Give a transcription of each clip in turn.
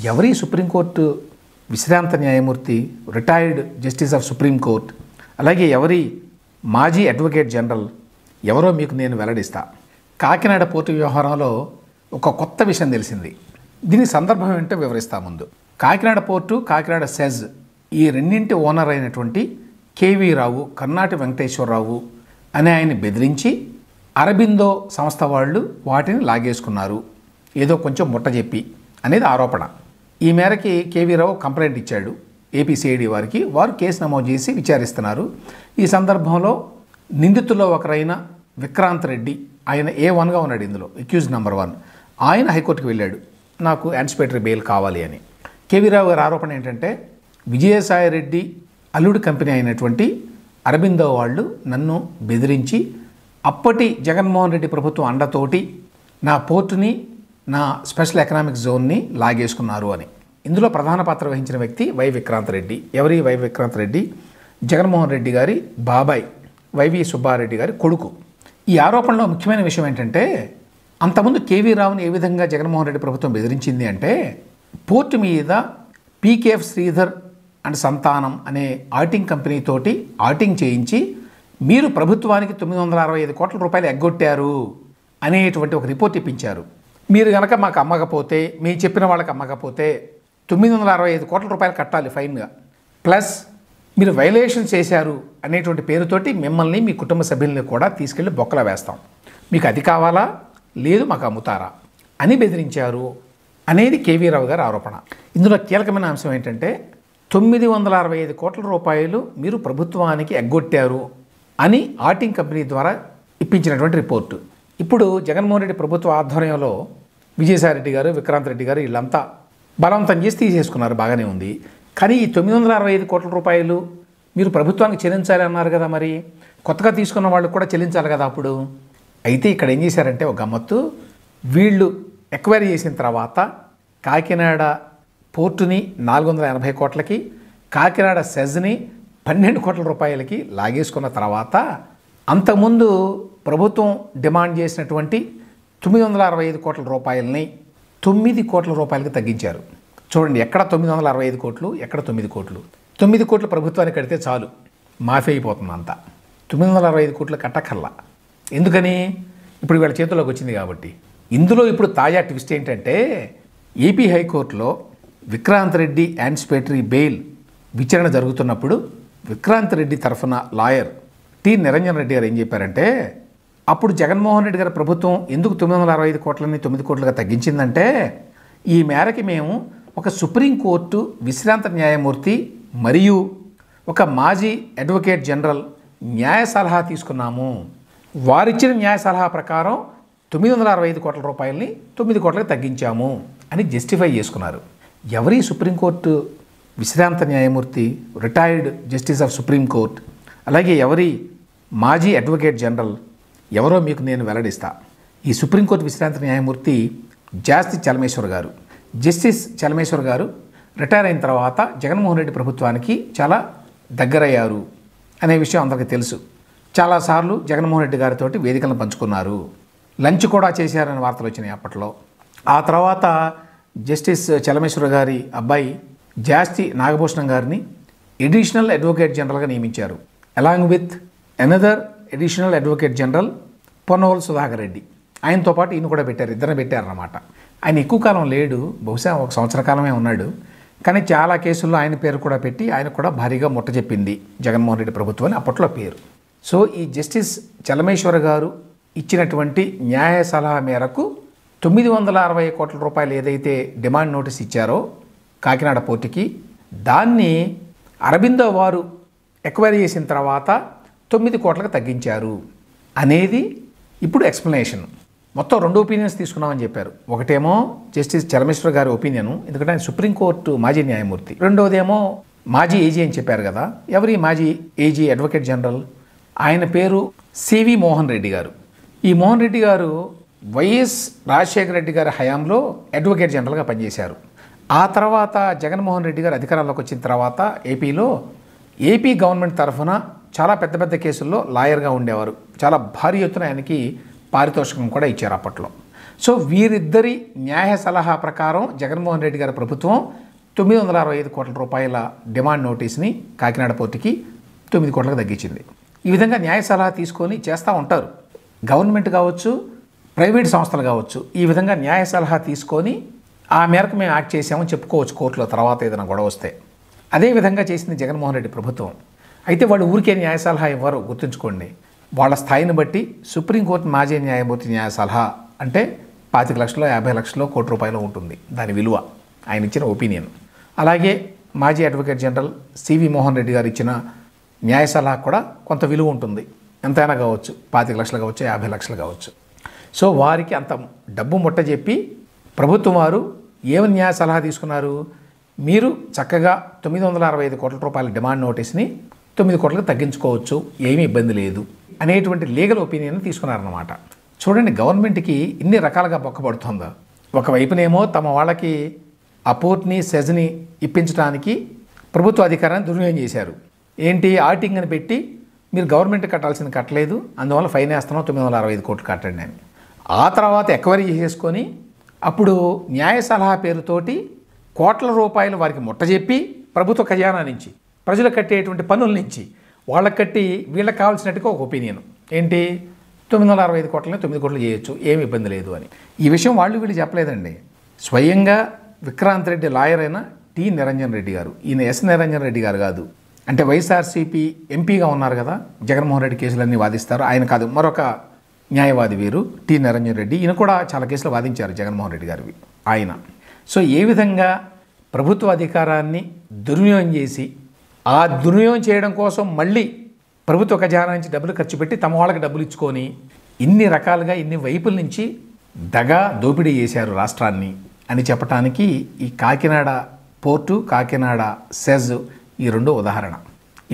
ఎవరి సుప్రీంకోర్టు విశ్రాంత న్యాయమూర్తి, రిటైర్డ్ జస్టిస్ ఆఫ్ సుప్రీంకోర్టు, అలాగే ఎవరి మాజీ అడ్వకేట్ జనరల్ ఎవరో మీకు నేను వెల్లడిస్తా. కాకినాడ పోర్టు వ్యవహారంలో ఒక కొత్త విషయం తెలిసింది. దీని సందర్భం ఏంటో వివరిస్తా. ముందు కాకినాడ పోర్టు, కాకినాడ సెజ్ ఈ రెండింటి ఓనర్ అయినటువంటి కేవీ రావు, కర్నాటి వెంకటేశ్వరరావు అనే ఆయన్ని బెదిరించి అరబిందో సంస్థ వాళ్ళు వాటిని లాగేసుకున్నారు, ఏదో కొంచెం ముట్ట చెప్పి అనేది ఆరోపణ. ఈ మేరకి కేవీ రావు కంప్లైంట్ ఇచ్చాడు ఏపీసీఐడి వారికి. వారు కేసు నమోదు చేసి విచారిస్తున్నారు. ఈ సందర్భంలో నిందితుల్లో ఒకరైన విక్రాంత్ రెడ్డి, ఆయన A1గా ఉన్నాడు ఇందులో, అక్యూజ్ నెంబర్ 1. ఆయన హైకోర్టుకు వెళ్ళాడు, నాకు యాంటిసిపేటరీ బెయిల్ కావాలి అని. కేవీ రావు గారి ఆరోపణ ఏంటంటే, విజయసాయి రెడ్డి అల్లుడు కంపెనీ అయినటువంటి అరబిందో వాళ్ళు నన్ను బెదిరించి అప్పటి జగన్మోహన్ రెడ్డి ప్రభుత్వం అండతోటి నా పోర్టుని, నా స్పెషల్ ఎకనామిక్ జోన్ని లాగేసుకున్నారు అని. ఇందులో ప్రధాన పాత్ర వహించిన వ్యక్తి వై విక్రాంత్ రెడ్డి. ఎవరి వై విక్రాంత్ రెడ్డి? జగన్మోహన్ రెడ్డి గారి బాబాయ్ వైవి సుబ్బారెడ్డి గారి కొడుకు. ఈ ఆరోపణలో ముఖ్యమైన విషయం ఏంటంటే, అంతకుముందు కేవీ రావుని ఏ విధంగా జగన్మోహన్ రెడ్డి ప్రభుత్వం బెదిరించింది అంటే, పోర్టు మీద పీకేఎఫ్ శ్రీధర్ అండ్ సంతానం అనే ఆడిటింగ్ కంపెనీతోటి ఆడిటింగ్ చేయించి మీరు ప్రభుత్వానికి 965 కోట్ల రూపాయలు ఎగ్గొట్టారు అనేటువంటి ఒక రిపోర్ట్ ఇప్పించారు. మీరు కనుక మాకు అమ్మకపోతే, మీ చెప్పిన వాళ్ళకి అమ్మకపోతే 965 కోట్ల రూపాయలు కట్టాలి ఫైన్గా, ప్లస్ మీరు వైలేషన్ చేశారు అనేటువంటి పేరుతోటి మిమ్మల్ని, మీ కుటుంబ సభ్యుల్ని కూడా తీసుకెళ్ళి బొక్కలా వేస్తాం, మీకు అది కావాలా, లేదు మాకు అమ్ముతారా అని బెదిరించారు అనేది కేవీ రావు గారి ఆరోపణ. ఇందులో కీలకమైన అంశం ఏంటంటే, 965 కోట్ల రూపాయలు మీరు ప్రభుత్వానికి ఎగ్గొట్టారు అని ఆడిటింగ్ కంపెనీ ద్వారా ఇప్పించినటువంటి రిపోర్టు. ఇప్పుడు జగన్మోహన్ రెడ్డి ప్రభుత్వ ఆధ్వర్యంలో విజయసాయి రెడ్డి గారు, విక్రాంత్ రెడ్డి గారు వీళ్ళంతా బలవంతం చేసి తీసేసుకున్నారు, బాగానే ఉంది. కానీ ఈ 965 కోట్ల రూపాయలు మీరు ప్రభుత్వానికి చెల్లించాలి అన్నారు కదా, మరి కొత్తగా తీసుకున్న వాళ్ళు కూడా చెల్లించాలి కదా అప్పుడు. అయితే ఇక్కడ ఏం చేశారంటే ఒక గమ్మత్తు, వీళ్ళు ఎక్వైరీ చేసిన తర్వాత కాకినాడ పోర్టుని 480 కోట్లకి, కాకినాడ సెజ్ని 12 కోట్ల రూపాయలకి లాగేసుకున్న తర్వాత అంతకుముందు ప్రభుత్వం డిమాండ్ చేసినటువంటి 965 కోట్ల రూపాయలని 9 కోట్ల రూపాయలకి తగ్గించారు. చూడండి, ఎక్కడ 965 కోట్లు, ఎక్కడ 9 కోట్లు. 9 కోట్లు ప్రభుత్వానికి కడితే చాలు, మాఫీ అయిపోతుంది అంతా. 965 కోట్లు కట్టకల్లా. ఎందుకని? ఇప్పుడు వీళ్ళ చేతుల్లోకి వచ్చింది కాబట్టి. ఇందులో ఇప్పుడు తాజా ట్విస్ట్ ఏంటంటే, ఏపీ హైకోర్టులో విక్రాంత్ రెడ్డి యాంటిసిపేటరీ బెయిల్ విచారణ జరుగుతున్నప్పుడు విక్రాంత్ రెడ్డి తరఫున లాయర్ టి నిరంజన్ రెడ్డి గారు ఏం చెప్పారంటే, అప్పుడు జగన్మోహన్ రెడ్డి గారి ప్రభుత్వం ఎందుకు 965 కోట్లని 9 కోట్లుగా తగ్గించిందంటే, ఈ మేరకి మేము ఒక సుప్రీంకోర్టు విశ్రాంత న్యాయమూర్తి మరియు ఒక మాజీ అడ్వకేట్ జనరల్ న్యాయ సలహా తీసుకున్నాము. వారిచ్చిన న్యాయ సలహా ప్రకారం 965 కోట్ల రూపాయలని 9 కోట్లకు తగ్గించాము అని జస్టిఫై చేసుకున్నారు. ఎవరి సుప్రీంకోర్టు విశ్రాంత న్యాయమూర్తి, రిటైర్డ్ జస్టిస్ ఆఫ్ సుప్రీంకోర్టు, అలాగే ఎవరి మాజీ అడ్వకేట్ జనరల్ ఎవరో మీకు నేను వెల్లడిస్తా. ఈ సుప్రీంకోర్టు విశ్రాంత న్యాయమూర్తి జాస్తి చలమేశ్వర్ గారు. జస్టిస్ చలమేశ్వర్ గారు రిటైర్ అయిన తర్వాత జగన్మోహన్ రెడ్డి ప్రభుత్వానికి చాలా దగ్గరయ్యారు అనే విషయం అందరికీ తెలుసు. చాలాసార్లు జగన్మోహన్ రెడ్డి గారితో వేదికలను పంచుకున్నారు, లంచ్ కూడా చేశారని వార్తలు వచ్చినాయి అప్పట్లో. ఆ తర్వాత జస్టిస్ చలమేశ్వర్ గారి అబ్బాయి జాస్తి నాగభూషణం గారిని ఎడిషనల్ అడ్వకేట్ జనరల్గా నియమించారు. Along with another additional advocate general Ponnavolu Sudhakar Reddy. ఆయనతో పాటు ఈయన కూడా పెట్టారు, ఇద్దరిని పెట్టారన్నమాట. ఆయన ఎక్కువ కాలం లేడు, బహుశా 1 సంవత్సర కాలమే ఉన్నాడు. కానీ చాలా కేసుల్లో ఆయన పేరు కూడా పెట్టి ఆయన కూడా భారీగా ముట్ట చెప్పింది జగన్మోహన్ రెడ్డి ప్రభుత్వం అని అప్పట్లో పేరు. సో ఈ జస్టిస్ చలమేశ్వర్ గారు ఇచ్చినటువంటి న్యాయ సలహా మేరకు 960 కోట్ల రూపాయలు ఏదైతే డిమాండ్ నోటీస్ ఇచ్చారో కాకినాడ పోర్టుకి, దాన్ని అరబిందో వారు ఎక్వైరీ చేసిన తర్వాత 9 కోట్లకు తగ్గించారు అనేది ఇప్పుడు ఎక్స్ప్లెనేషన్. మొత్తం 2 ఒపీనియన్స్ తీసుకున్నామని చెప్పారు. ఒకటేమో జస్టిస్ చలమేశ్వర్ గారి ఒపీనియన్, ఎందుకంటే ఆయన సుప్రీంకోర్టు మాజీ న్యాయమూర్తి. రెండవదేమో మాజీ ఏజీ అని చెప్పారు కదా, ఎవరి మాజీ ఏజీ అడ్వకేట్ జనరల్, ఆయన పేరు సివి మోహన్ రెడ్డి గారు. ఈ మోహన్ రెడ్డి గారు వైఎస్ రాజశేఖర రెడ్డి గారి హయాంలో అడ్వకేట్ జనరల్గా పనిచేశారు. ఆ తర్వాత జగన్మోహన్ రెడ్డి గారు అధికారంలోకి వచ్చిన తర్వాత ఏపీలో ఏపీ గవర్నమెంట్ తరఫున చాలా పెద్ద పెద్ద కేసుల్లో లాయర్గా ఉండేవారు. చాలా భారీ ఎత్తున ఆయనకి పారితోషికం కూడా ఇచ్చారు అప్పట్లో. సో వీరిద్దరి న్యాయ సలహా ప్రకారం జగన్మోహన్ రెడ్డి గారి ప్రభుత్వం 965 కోట్ల రూపాయల డిమాండ్ నోటీస్ని కాకినాడ పోర్టుకి 9 కోట్లకు తగ్గించింది. ఈ విధంగా న్యాయ సలహా తీసుకొని చేస్తూ ఉంటారు. గవర్నమెంట్ కావచ్చు, ప్రైవేట్ సంస్థలు కావచ్చు, ఈ విధంగా న్యాయ సలహా తీసుకొని ఆ మేరకు మేము యాక్ట్ చేసామని చెప్పుకోవచ్చు కోర్టులో తర్వాత ఏదైనా గొడవ వస్తే. అదే విధంగా చేసింది జగన్మోహన్ రెడ్డి ప్రభుత్వం. అయితే వాళ్ళు ఊరికే న్యాయ సలహా ఇవ్వరు, గుర్తుంచుకోండి. వాళ్ళ స్థాయిని బట్టి సుప్రీంకోర్టు మాజీ న్యాయమూర్తి న్యాయ సలహా అంటే 25 లక్షలు, 50 లక్షలు, కోటి రూపాయలు ఉంటుంది దాని విలువ, ఆయన ఇచ్చిన ఒపీనియన్. అలాగే మాజీ advocate general C V Mohan Reddy గారు ఇచ్చిన న్యాయ సలహా కూడా కొంత విలువ ఉంటుంది. ఎంతైనా కావచ్చు, 25 లక్షలు కావచ్చు, 50 లక్షలు కావచ్చు. సో వారికి అంత డబ్బు ముట్ట చెప్పి ప్రభుత్వం వారు ఏమని న్యాయ సలహా తీసుకున్నారు? మీరు చక్కగా 965 కోట్ల రూపాయల డిమాండ్ నోటీస్ని 9 కోట్లకు తగ్గించుకోవచ్చు, ఏమీ ఇబ్బంది లేదు అనేటువంటి లీగల్ ఒపీనియన్ తీసుకున్నారన్నమాట. చూడండి, గవర్నమెంట్కి ఇన్ని రకాలుగా బొక్కబడుతుందా. ఒకవైపునేమో తమ వాళ్ళకి ఆ పోర్ట్ని, సెజ్ని ఇప్పించడానికి ప్రభుత్వ అధికారాన్ని దుర్వినియోగం చేశారు. ఏంటి, ఆడిటింగ్ అని పెట్టి మీరు గవర్నమెంట్ కట్టాల్సింది కట్టలేదు, అందువల్ల ఫైన్ వేస్తున్నాం 965 కోట్లు కట్టండి అని. ఆ తర్వాత ఎక్వైరీ చేసేసుకొని అప్పుడు న్యాయ సలహా పేరుతోటి కోట్ల రూపాయలు వారికి ముట్టజెప్పి ప్రభుత్వ ఖజానా నుంచి, ప్రజలు కట్టేటువంటి పన్నుల నుంచి వాళ్ళకి కట్టి వీళ్ళకి కావాల్సినట్టుగా ఒక ఒపీనియన్ ఏంటి, 965 కోట్లని 9 కోట్లు చేయొచ్చు, ఏమి ఇబ్బంది లేదు అని. ఈ విషయం వీళ్ళు చెప్పలేదండి. స్వయంగా విక్రాంత్ రెడ్డి లాయర్ అయిన టి నిరంజన్ రెడ్డి గారు, ఈయన ఎస్ నిరంజన్ రెడ్డి గారు కాదు, అంటే వైఎస్ఆర్సీపీ ఎంపీగా ఉన్నారు కదా, జగన్మోహన్ రెడ్డి కేసులన్నీ వాదిస్తారు, ఆయన కాదు, మరొక న్యాయవాది వీరు టి నిరంజన్ రెడ్డి. ఈయన కూడా చాలా కేసులు వాదించారు జగన్మోహన్ రెడ్డి గారివి ఆయన. సో ఏ విధంగా ప్రభుత్వ అధికారాన్ని దుర్వినియోగం చేసి, ఆ దుర్వినియోగం చేయడం కోసం మళ్ళీ ప్రభుత్వ ఖజానా నుంచి డబ్బులు ఖర్చు పెట్టి తమ వాళ్ళకి డబ్బులు ఇచ్చుకొని ఇన్ని రకాలుగా ఇన్ని వైపుల నుంచి దగా దోపిడీ చేశారు రాష్ట్రాన్ని అని చెప్పడానికి ఈ కాకినాడ పోర్టు, కాకినాడ సెజ్ ఈ రెండో ఉదాహరణ.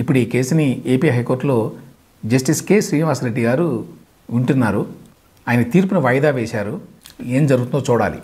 ఇప్పుడు ఈ కేసుని ఏపీ హైకోర్టులో జస్టిస్ కె శ్రీనివాసరెడ్డి గారు వింటున్నారు. ఆయన తీర్పును వాయిదా వేశారు. ఏం జరుగుతుందో చూడాలి.